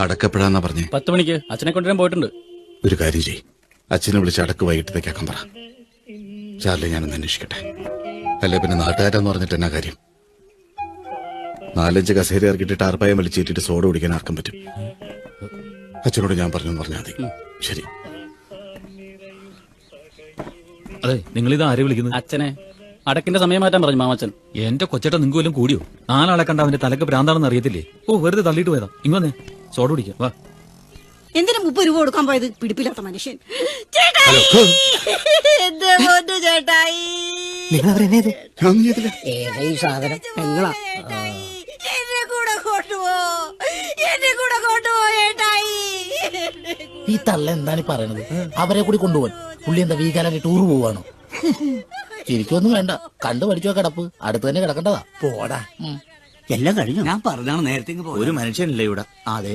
അടക്കപ്പെടാന്നാ പറഞ്ഞേ? 10 മണിക്ക് അച്ഛനെ കൊണ്ടുവരാൻ പോയിട്ടുണ്ട്. ഒരു കാര്യം ചെയ്, അച്ഛനെ വിളിച്ച് അടക്ക് വൈകിട്ടത്തേക്കാക്കാൻ പറ. ചാർലി, ഞാനൊന്ന് അന്വേഷിക്കട്ടെ. അല്ലെ പിന്നെ നാട്ടുകാരെന്ന് പറഞ്ഞിട്ട് എന്നാ കാര്യം? 4-5 കസേര ഇറക്കിയിട്ട് ടാർപ്പായം വലിച്ചേറ്റിട്ട് സോഡ കുടിക്കാൻ ആർക്കും പറ്റും. അച്ഛനോട് ഞാൻ പറഞ്ഞു പറഞ്ഞാൽ മതി. ശരി. അതെ, നിങ്ങളിത് ആരെ വിളിക്കുന്നത്? അച്ഛനെ അടക്കിന്റെ സമയം മാറ്റാൻ പറഞ്ഞു മാമച്ചൻ. എന്റെ കൊച്ചേട്ട നിങ്ങൾക്ക് വല്ലതും കൂടിയോ? 4 ആളെ കണ്ട അവന്റെ തലക്ക് ഭ്രാന്താണെന്ന് അറിയത്തില്ലേ? ഓ, വെറുതെ തള്ളിയിട്ട് പോയതാ. ഇങ്ങോന്നേ സോഡ കുടിക്കാം, വാ. എന്തിനാ 30 രൂപ കൊടുക്കാൻ പോയത്? പിടിപ്പില്ലാത്ത മനുഷ്യൻ. ചേട്ടായി, എന്നെ കൂടെ കൊണ്ടുപോ, എന്നെ കൂടെ കൊണ്ടുപോ ചേട്ടായി. ഈ തള്ള എന്താണ് പറയണത്? അവരെ കൂടി കൊണ്ടുപോകാൻ പുള്ളി എന്താ വീക്കാനായിട്ട് ടൂർ പോവാണോ? ശരിക്കൊന്നും വേണ്ട, കണ്ടു പഠിച്ചോ കിടപ്പ്. അടുത്ത് തന്നെ കിടക്കേണ്ടതാ. പോടാ, എല്ലാം കഴിഞ്ഞു. ഞാൻ പറഞ്ഞാണ് നേരത്തെ. ഒരു മനുഷ്യനില്ല ഇവിടെ. അതെ.